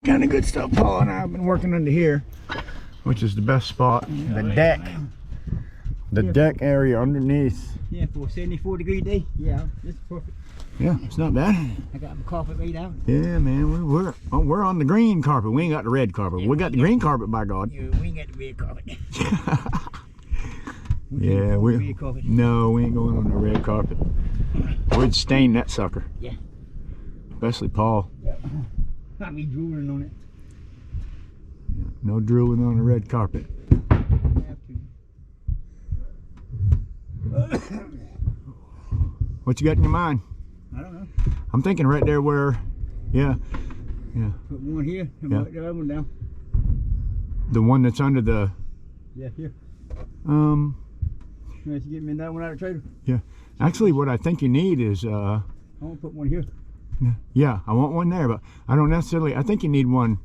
Kind of good stuff. Paul and I have been working under here, which is the best spot. The deck. The deck area underneath. Yeah, for a 74-degree day. Yeah, this is perfect. Yeah, it's not bad. I got my carpet laid out. Yeah, man, we're on the green carpet. We ain't got the red carpet. Yeah, we got the green carpet, by God. Yeah, we ain't got the red carpet. Yeah, no, we ain't going on the red carpet. We'd stain that sucker. Yeah. Especially Paul. Yeah. Not me drooling on it. Yeah, no drooling on the red carpet. What you got in your mind? I don't know. I'm thinking right there where, yeah. Put one here and put the other one down. The one that's under the. Yeah, here. You get me that one out of the trailer. Yeah. Actually, what I think you need is. I want to put one here. Yeah, I want one there, but I don't necessarily. I think you need one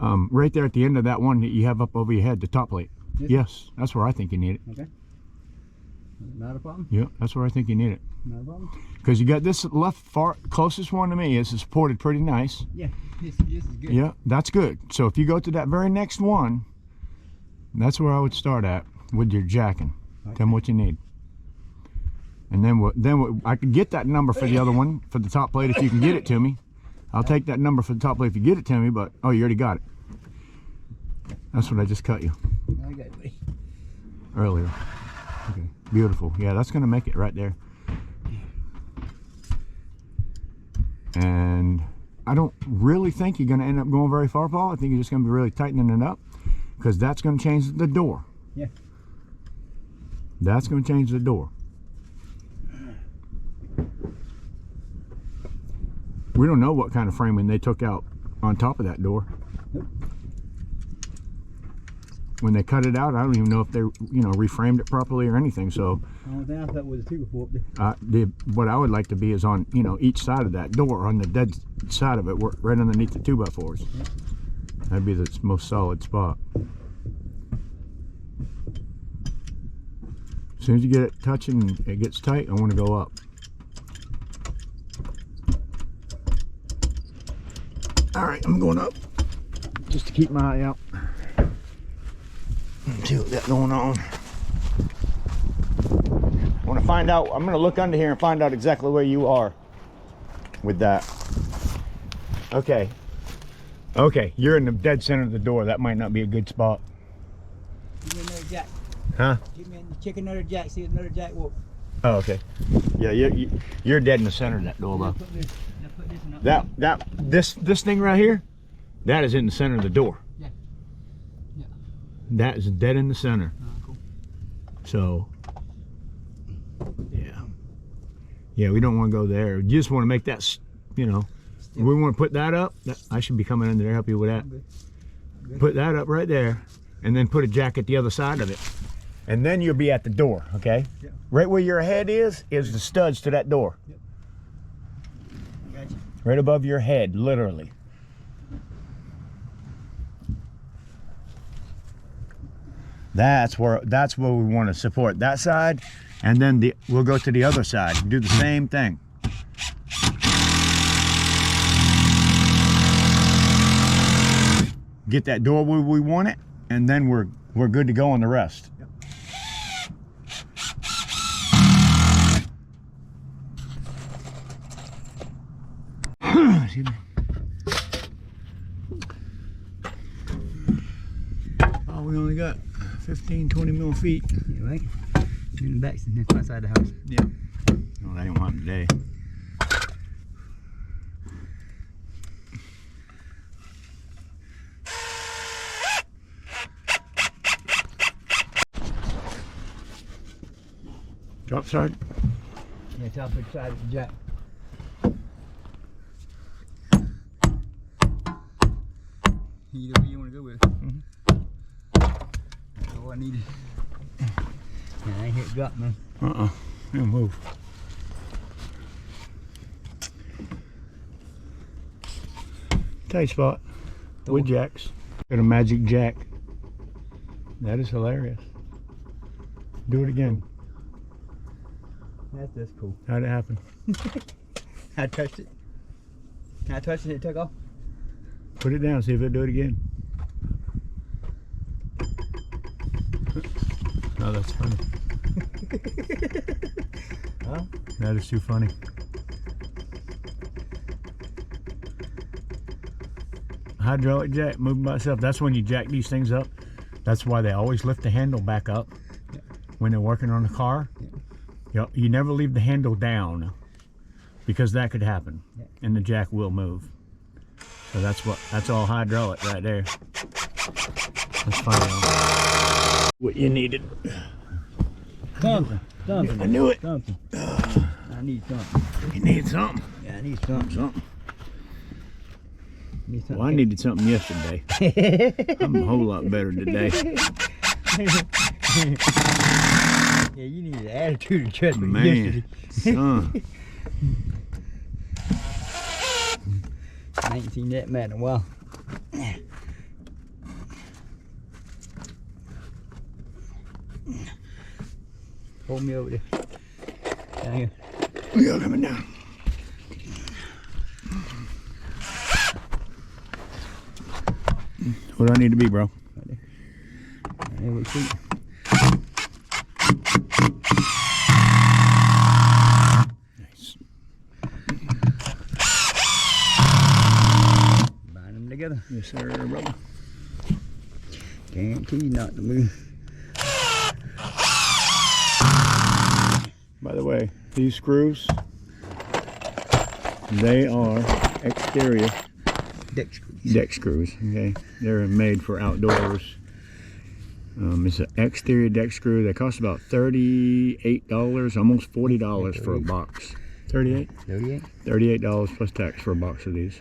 right there at the end of that one that you have up over your head, the top plate. Yes, that's where I think you need it. Okay. Not a problem? Yeah, that's where I think you need it. Not a problem. Because you got this closest one to me is supported pretty nice. Yeah, this is good. Yeah, that's good. So if you go to that very next one, that's where I would start at with your jacking. Okay. Tell them what you need. And then I could get that number for the other one, for the top plate, if you can get it to me. I'll take that number for the top plate if you get it to me, but, oh, you already got it. That's what I just cut you. I got it. Earlier. Okay, beautiful. Yeah, that's going to make it right there. And I don't really think you're going to end up going very far, Paul. I think you're just going to be really tightening it up, because that's going to change the door. Yeah. That's going to change the door. We don't know what kind of framing they took out on top of that door. Nope. When they cut it out, I don't even know if they, reframed it properly or anything. So, I don't think that was a 2x4 up there. What I would like to be is on, each side of that door, on the dead side of it, right underneath the 2x4s. Yep. That'd be the most solid spot. As soon as you get it touching, it gets tight, I want to go up. All right, I'm going up just to keep my eye out. See what got going on. I want to find out. I'm going to look under here and find out exactly where you are with that. Okay. Okay, you're in the dead center of the door. That might not be a good spot. Give me another jack. Huh? Check another jack. See if another jack will. Oh, okay. Yeah, you're dead in the center of that door, though. This thing right here, that is in the center of the door. Yeah. Yeah. That is dead in the center. Cool. So, yeah, we don't want to go there. You just want to make that, we want to put that up. I should be coming under there, help you with that. Good. Put that up right there, and then put a jack at the other side of it, and then you'll be at the door. Okay. Yeah. Right where your head is the studs to that door. Yep. Gotcha. Right above your head, literally. That's where we want to support that side, and then we'll go to the other side and do the same thing. Get that door where we want it, and then we're good to go on the rest. Yep. Excuse me. Oh, we only got 15-20 mil feet. Yeah, right? In the back, outside the house. Yeah. No, that ain't one today. Drop side? Yeah, top side of the jack. Either way you want to go with it. Mm-hmm. That's all I needed. Yeah, I ain't hit drop, man. Yeah, move. Tight spot. With jacks. Got a magic jack. That is hilarious. Do it again. That's cool. How'd it happen? I touched it. I touched it, it took off. Put it down, see if it'll do it again. Oh, that's funny. Huh? That is too funny. Hydraulic jack moving by itself. That's when you jack these things up. That's why they always lift the handle back up when they're working on the car. You never leave the handle down because that could happen and the jack will move. So that's all hydraulic right there. That's funny. What you needed. Something. I knew it. Something. I need something. You need something. Yeah, I need something. Well, I needed something yesterday. I'm a whole lot better today. Yeah, you need an attitude adjustment. Man, son. I ain't seen that man in a while. Hold me over there. Down here. We got coming down. What do I need to be, bro? Right there we see. Nice. Bind them together. Yes, sir, brother. Guaranteed not to move. By the way, these screws, they are exterior deck screws. Okay, they're made for outdoors. It's an exterior deck screw. They cost about $38, almost $40 for a box. 38? 38. $38 plus tax for a box of these.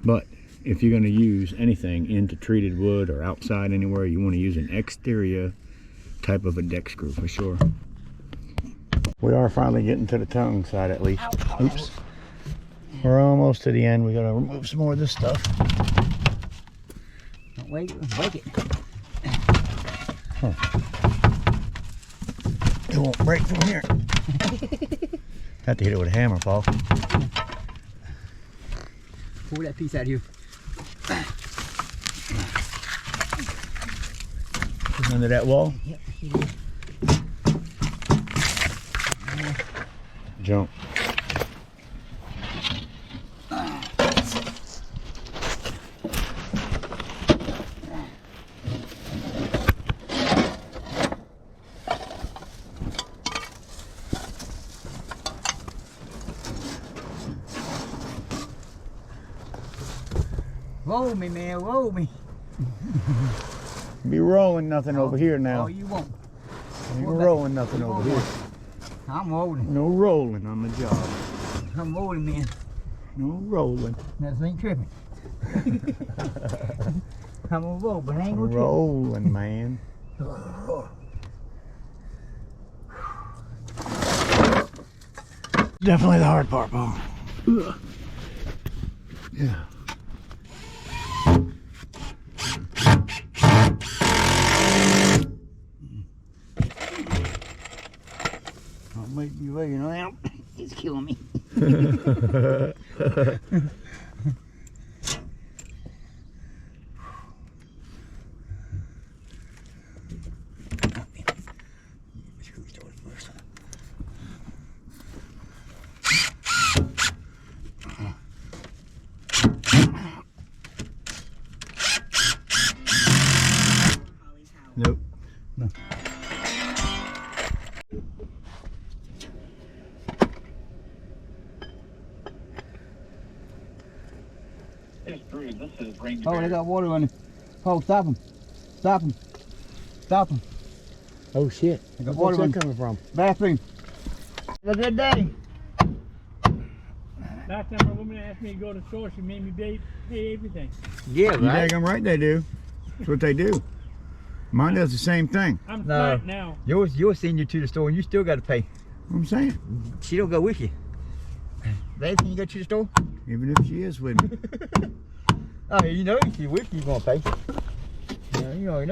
But if you're going to use anything into treated wood or outside anywhere, you want to use an exterior type of a deck screw for sure. We are finally getting to the tongue side at least. Oops. We're almost to the end. We got to remove some more of this stuff. Don't wake it. Huh. It won't break from here. Have to hit it with a hammer, Paul. Pull that piece out of here. Under that wall? Yep. Jump. Roll me, man, roll me. Be rolling nothing over here now. Oh, you won't. Ain't rolling nothing over here. I'm rolling. No rolling on the job. I'm rolling, man. No rolling. That ain't tripping. I'm gonna roll, but I ain't gonna Rolling, man. Definitely the hard part, Paul. Yeah. I'll make you ready now. It's killing me. Nope. No. Oh, they got water running. Oh, stop them. Stop them. Stop them. Oh shit. They got water Where's running. that coming from? Bathroom. Have a good day. Last time a woman asked me to go to the store, she made me pay everything. Yeah, You right. daggum right they do. That's what they do. Mine does the same thing. I'm No. flat now. You're senior to the store and you still got to pay. I'm saying. She don't go with you. Babe, can you go to the store? Even if she is with me. Oh, you know if she's with you, you're going to pay. You already know.